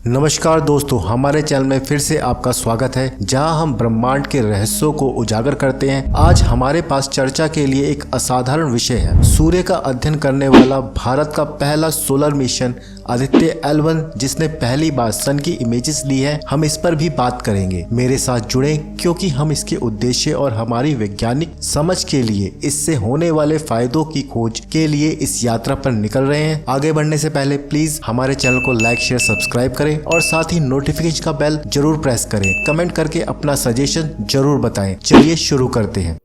नमस्कार दोस्तों, हमारे चैनल में फिर से आपका स्वागत है, जहां हम ब्रह्मांड के रहस्यों को उजागर करते हैं। आज हमारे पास चर्चा के लिए एक असाधारण विषय है। सूर्य का अध्ययन करने वाला भारत का पहला सोलर मिशन आदित्य L1, जिसने पहली बार सन की इमेजेस ली है। हम इस पर भी बात करेंगे। मेरे साथ जुड़े, क्योंकि हम इसके उद्देश्य और हमारी वैज्ञानिक समझ के लिए इससे होने वाले फायदों की खोज के लिए इस यात्रा पर निकल रहे हैं। आगे बढ़ने से पहले प्लीज हमारे चैनल को लाइक, शेयर, सब्सक्राइब करें और साथ ही नोटिफिकेशन का बेल जरूर प्रेस करें। कमेंट करके अपना सजेशन जरूर बताएं। चलिए शुरू करते हैं।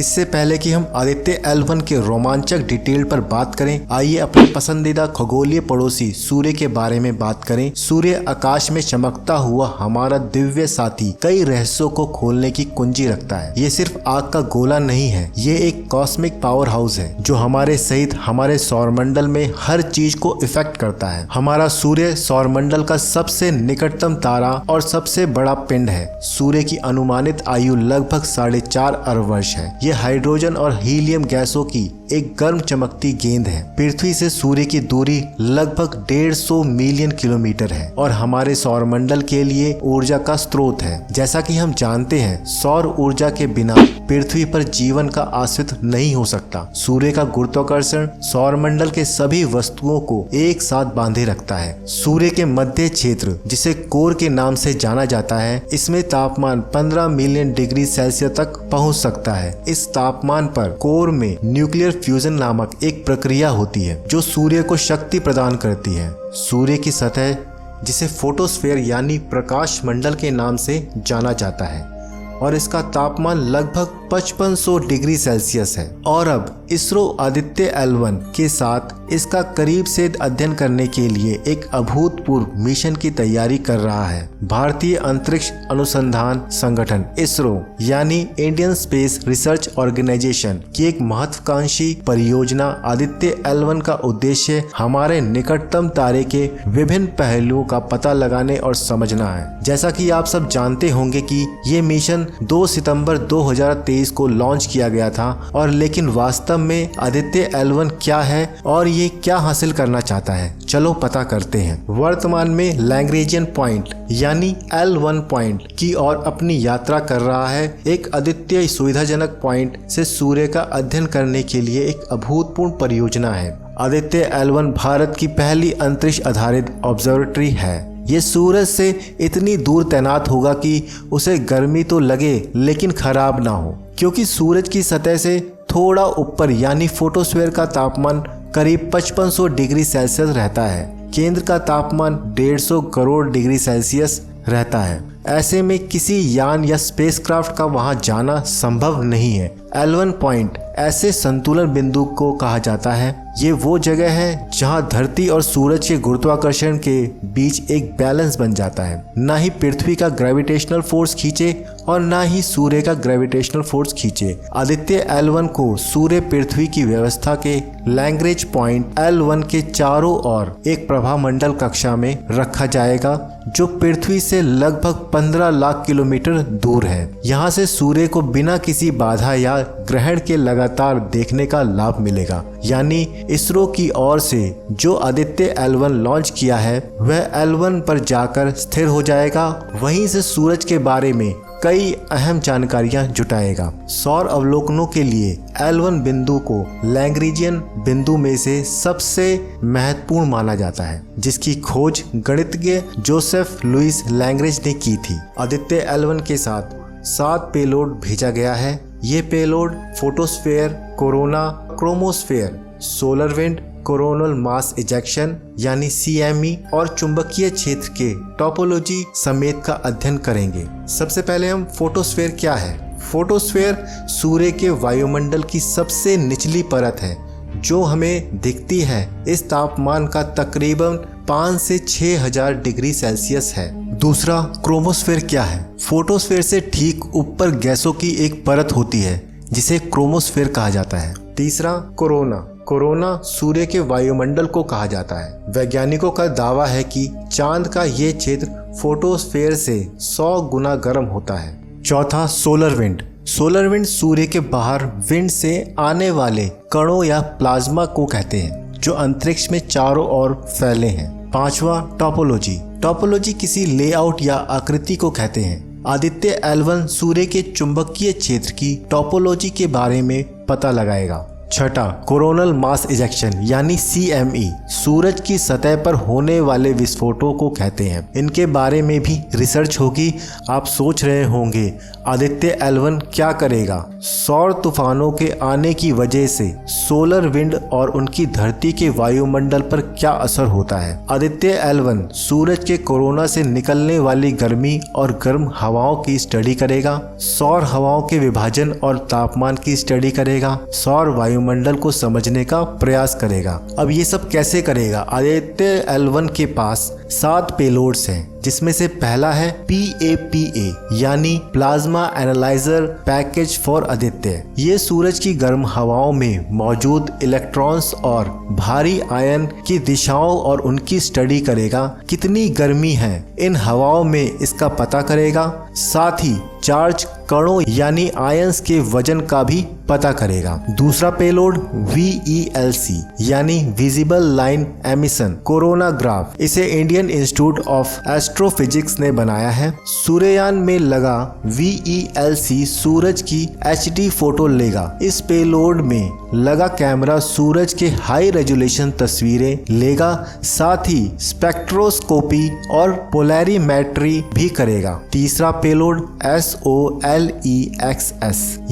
इससे पहले कि हम आदित्य L1 के रोमांचक डिटेल पर बात करें, आइए अपने पसंदीदा खगोलीय पड़ोसी सूर्य के बारे में बात करें। सूर्य आकाश में चमकता हुआ हमारा दिव्य साथी कई रहस्यों को खोलने की कुंजी रखता है। ये सिर्फ आग का गोला नहीं है, ये एक कॉस्मिक पावर हाउस है जो हमारे सहित हमारे सौरमंडल में हर चीज को इफेक्ट करता है। हमारा सूर्य सौरमंडल का सबसे निकटतम तारा और सबसे बड़ा पिंड है। सूर्य की अनुमानित आयु लगभग 4.5 अरब वर्ष है। ये हाइड्रोजन और हीलियम गैसों की एक गर्म चमकती गेंद है। पृथ्वी से सूर्य की दूरी लगभग 150 मिलियन किलोमीटर है और हमारे सौरमंडल के लिए ऊर्जा का स्रोत है। जैसा कि हम जानते हैं, सौर ऊर्जा के बिना पृथ्वी पर जीवन का अस्तित्व नहीं हो सकता। सूर्य का गुरुत्वाकर्षण सौरमंडल के सभी वस्तुओं को एक साथ बांधे रखता है। सूर्य के मध्य क्षेत्र, जिसे कोर के नाम से जाना जाता है, इसमें तापमान 15 मिलियन डिग्री सेल्सियस तक पहुंच सकता है। इस तापमान पर कोर में न्यूक्लियर फ्यूजन नामक एक प्रक्रिया होती है जो सूर्य को शक्ति प्रदान करती है। सूर्य की सतह, जिसे फोटोस्फीयर यानी प्रकाश मंडल के नाम से जाना जाता है, और इसका तापमान लगभग 5500 डिग्री सेल्सियस है। और अब इसरो आदित्य L1 के साथ इसका करीब से अध्ययन करने के लिए एक अभूतपूर्व मिशन की तैयारी कर रहा है। भारतीय अंतरिक्ष अनुसंधान संगठन इसरो यानी इंडियन स्पेस रिसर्च ऑर्गेनाइजेशन की एक महत्वाकांक्षी परियोजना आदित्य L1 का उद्देश्य हमारे निकटतम तारे के विभिन्न पहलुओं का पता लगाने और समझना है। जैसा कि आप सब जानते होंगे कि ये मिशन 2 सितंबर 2023 को लॉन्च किया गया था, और लेकिन वास्तव में आदित्य L1 क्या है और ये क्या हासिल करना चाहता है, चलो पता करते हैं। वर्तमान में लैग्रेंजियन पॉइंट यानी L1 पॉइंट की ओर अपनी यात्रा कर रहा है। एक अद्वितीय सुविधाजनक पॉइंट से सूर्य का अध्ययन करने के लिए एक अभूतपूर्व परियोजना है। आदित्य L1 भारत की पहली अंतरिक्ष आधारित ऑब्जर्वेटरी है। ये सूरज से इतनी दूर तैनात होगा कि उसे गर्मी तो लगे लेकिन खराब ना हो, क्योंकि सूरज की सतह से थोड़ा ऊपर यानी फोटोस्फीयर का तापमान करीब 5500 डिग्री सेल्सियस रहता है। केंद्र का तापमान 150 करोड़ डिग्री सेल्सियस रहता है। ऐसे में किसी यान या स्पेसक्राफ्ट का वहां जाना संभव नहीं है। L1 पॉइंट ऐसे संतुलन बिंदु को कहा जाता है। ये वो जगह है जहां धरती और सूरज के गुरुत्वाकर्षण के बीच एक बैलेंस बन जाता है। ना ही पृथ्वी का ग्रेविटेशनल फोर्स खींचे और ना ही सूर्य का ग्रेविटेशनल फोर्स खींचे। आदित्य L1 को सूर्य पृथ्वी की व्यवस्था के लैग्रेंज पॉइंट L1 के चारों ओर एक प्रभामंडल कक्षा में रखा जाएगा, जो पृथ्वी से लगभग 15 लाख किलोमीटर दूर है। यहाँ से सूर्य को बिना किसी बाधा या ग्रहण के लगातार देखने का लाभ मिलेगा। यानी इसरो की ओर से जो आदित्य L1 लॉन्च किया है, वह L1 पर जाकर स्थिर हो जाएगा। वहीं से सूरज के बारे में कई अहम जानकारियां जुटाएगा। सौर अवलोकनों के लिए L1 बिंदु को लैग्रेंजियन बिंदु में से सबसे महत्वपूर्ण माना जाता है, जिसकी खोज गणितज्ञ जोसेफ लुइस लैग्रेंज ने की थी। आदित्य L1 के साथ 7 पेलोड भेजा गया है। ये payload photosphere, corona, chromosphere, solar wind, coronal mass ejection यानी CME और चुंबकीय क्षेत्र के टोपोलॉजी समेत का अध्ययन करेंगे। सबसे पहले हम फोटोस्फीयर क्या है। फोटोस्फीयर सूर्य के वायुमंडल की सबसे निचली परत है जो हमें दिखती है। इस तापमान का तकरीबन 5 से 6000 डिग्री सेल्सियस है। दूसरा, क्रोमोस्फीयर क्या है। फोटोस्फीयर से ठीक ऊपर गैसों की एक परत होती है जिसे क्रोमोस्फीयर कहा जाता है। तीसरा, कोरोना। कोरोना सूर्य के वायुमंडल को कहा जाता है। वैज्ञानिकों का दावा है कि चांद का ये क्षेत्र फोटोस्फीयर से 100 गुना गर्म होता है। चौथा, सोलर विंड। सोलर विंड सूर्य के बाहर विंड से आने वाले कणों या प्लाज्मा को कहते हैं जो अंतरिक्ष में चारों ओर फैले हैं। पांचवा, टोपोलॉजी। टोपोलॉजी किसी लेआउट या आकृति को कहते हैं। आदित्य L1 सूर्य के चुंबकीय क्षेत्र की टोपोलॉजी के बारे में पता लगाएगा। छठा, कोरोनल मास इजेक्शन यानी CME सूरज की सतह पर होने वाले विस्फोटों को कहते हैं। इनके बारे में भी रिसर्च होगी। आप सोच रहे होंगे आदित्य L1 क्या करेगा? सौर तूफानों के आने की वजह से सोलर विंड और उनकी धरती के वायुमंडल पर क्या असर होता है? आदित्य L1 सूरज के कोरोना से निकलने वाली गर्मी और गर्म हवाओं की स्टडी करेगा। सौर हवाओं के विभाजन और तापमान की स्टडी करेगा। सौर वायुमंडल को समझने का प्रयास करेगा। अब ये सब कैसे करेगा? आदित्य L1 के पास 7 पेलोड्स हैं, जिसमें से पहला है PAPA यानी plasma analyser package for Aditya. ये सूरज की गर्म हवाओं में मौजूद इलेक्ट्रॉन्स और भारी आयन की दिशाओं और उनकी स्टडी करेगा। कितनी गर्मी है इन हवाओं में इसका पता करेगा। साथ ही चार्ज कणों यानी आयंस के वजन का भी पता करेगा। दूसरा पेलोड VELC यानी विजिबल लाइन एमिशन कोरोनाग्राफ। इसे इंडियन इंस्टीट्यूट ऑफ एस्ट्रोफिजिक्स ने बनाया है। सूर्ययान में लगा VELC सूरज की HD फोटो लेगा। इस पेलोड में लगा कैमरा सूरज के हाई रेजोल्यूशन तस्वीरें लेगा। साथ ही स्पेक्ट्रोस्कोपी और पोलैरिमेट्री भी करेगा। तीसरा पेलोड SOLEXS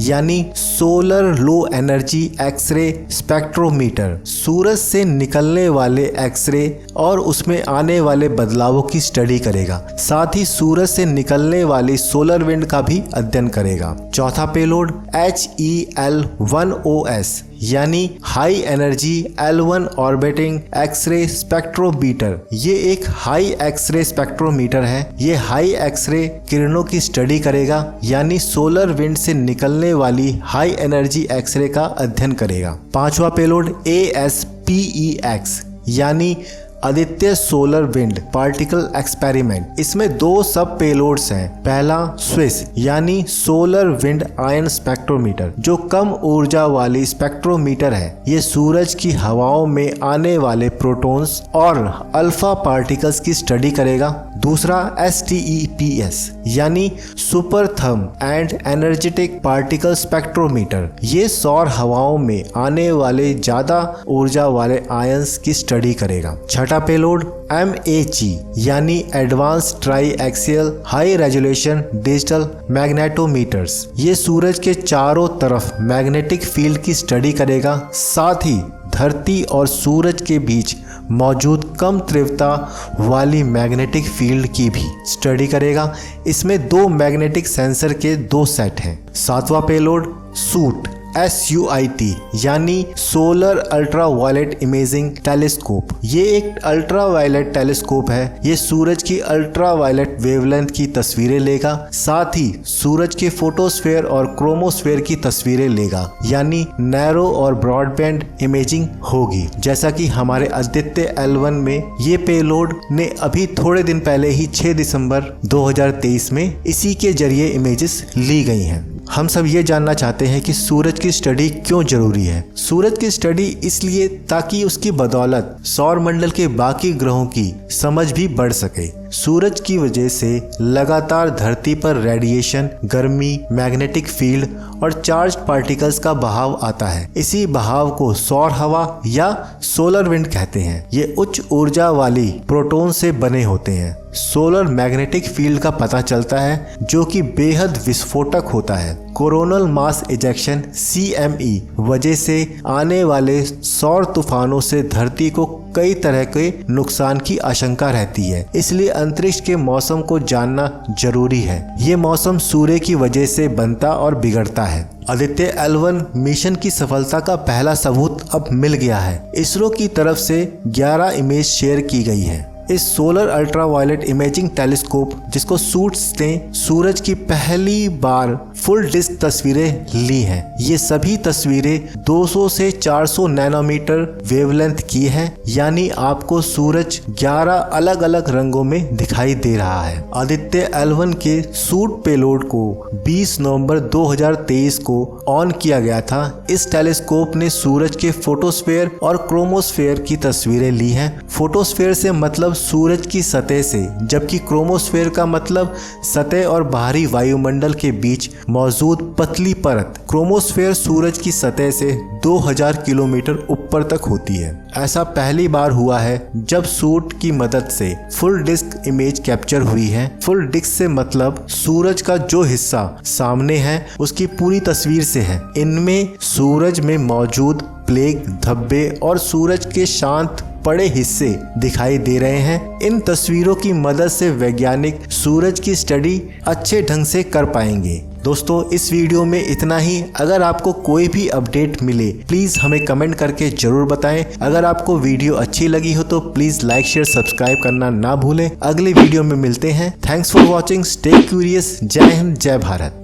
यानी solar low energy X-ray spectrometer सूरज से निकलने वाले एक्सरे और उसमें आने वाले बदलावों की स्टडी करेगा। साथ ही सूरज से निकलने वाली सोलर विंड का भी अध्ययन करेगा। चौथा पेलोड HEL1OS यानी high energy L1 orbiting X-ray spectrometer. ये एक हाई एक्सरे स्पेक्ट्रोमीटर है। ये हाई एक्सरे किरणों की स्टडी करेगा यानी सोलर विंड से निकलने वाली हाई एनर्जी एक्सरे का अध्ययन करेगा। पांचवा पेलोड ASPEX यानी Aditya solar wind particle experiment. इसमें 2 सब पेलोड्स हैं। पहला स्विस यानी सोलर विंड आयन स्पेक्ट्रोमीटर जो कम ऊर्जा वाली स्पेक्ट्रोमीटर है। ये सूरज की हवाओं में आने वाले प्रोटॉन्स और अल्फा पार्टिकल्स की स्टडी करेगा। दूसरा STEPS यानी super thermal and energetic particle spectrometer. ये सौर हवाओं में आने वाले ज्यादा ऊर्जा वाले आयंस की स्टडी करेगा। छठा पेलोड MAG यानी advance triaxial high resolution digital magnetometers. ये सूरज के चारों तरफ मैग्नेटिक फील्ड की स्टडी करेगा। साथ ही धरती और सूरज के बीच मौजूद कम तीव्रता वाली मैग्नेटिक फील्ड की भी स्टडी करेगा। इसमें 2 मैग्नेटिक सेंसर के 2 सेट हैं। सातवां पेलोड सूट SUIT यानी solar ultra violet imaging telescope. ये एक अल्ट्रा वायलेट टेलीस्कोप है। ये सूरज की अल्ट्रा वायलेट वेवलेंथ की तस्वीरें लेगा। साथ ही सूरज के फोटोस्फेयर और क्रोमोस्फेयर की तस्वीरें लेगा यानी नैरो और ब्रॉडबैंड इमेजिंग होगी। जैसा कि हमारे आदित्य L1 में ये पेलोड ने अभी थोड़े दिन पहले ही 6 दिसंबर 2023 में इसी के जरिए इमेजेस ली गई हैं। हम सब ये जानना चाहते हैं कि सूरज की स्टडी क्यों जरूरी है। सूरज की स्टडी इसलिए ताकि उसकी बदौलत सौर मंडल के बाकी ग्रहों की समझ भी बढ़ सके। सूरज की वजह से लगातार धरती पर रेडिएशन, गर्मी, मैग्नेटिक फील्ड और चार्ज पार्टिकल्स का बहाव आता है। इसी बहाव को सौर हवा या सोलर विंड कहते हैं। ये उच्च ऊर्जा वाली प्रोटॉन से बने होते हैं। सोलर मैग्नेटिक फील्ड का पता चलता है जो कि बेहद विस्फोटक होता है। कोरोनल मास इजेक्शन CME वजह से आने वाले सौर तूफानों से धरती को कई तरह के नुकसान की आशंका रहती है। इसलिए अंतरिक्ष के मौसम को जानना जरूरी है। ये मौसम सूर्य की वजह से बनता और बिगड़ता है। आदित्य L1 मिशन की सफलता का पहला सबूत अब मिल गया है। इसरो की तरफ से 11 इमेज शेयर की गई है। इस सोलर अल्ट्रावायलेट इमेजिंग टेलीस्कोप जिसको सूट्स ने सूरज की पहली बार फुल डिस्क तस्वीरें ली हैं। ये सभी तस्वीरें 200 से 400 नैनोमीटर वेवलेंथ की हैं, यानी आपको सूरज 11 अलग अलग रंगों में दिखाई दे रहा है। आदित्य L1 के सूट पेलोड को 20 नवंबर 2023 को ऑन किया गया था। इस टेलीस्कोप ने सूरज के फोटोस्फेयर और क्रोमोस्फेयर की तस्वीरें ली हैं। फोटोस्फेयर से मतलब सूरज की सतह से, जबकि क्रोमोस्फेयर का मतलब सतह और बाहरी वायुमंडल के बीच मौजूद पतली परत। क्रोमोस्फेयर सूरज की सतह से 2000 किलोमीटर ऊपर तक होती है। ऐसा पहली बार हुआ है जब सूट की मदद से फुल डिस्क इमेज कैप्चर हुई है। फुल डिस्क से मतलब सूरज का जो हिस्सा सामने है उसकी पूरी तस्वीर से है। इनमें सूरज में मौजूद प्लेग, धब्बे और सूरज के शांत पड़े हिस्से दिखाई दे रहे हैं। इन तस्वीरों की मदद से वैज्ञानिक सूरज की स्टडी अच्छे ढंग से कर पाएंगे। दोस्तों, इस वीडियो में इतना ही। अगर आपको कोई भी अपडेट मिले प्लीज हमें कमेंट करके जरूर बताएं। अगर आपको वीडियो अच्छी लगी हो तो प्लीज लाइक, शेयर, सब्सक्राइब करना ना भूलें। अगले वीडियो में मिलते हैं। Thanks for watching. Stay curious. जय हिंद, जय भारत।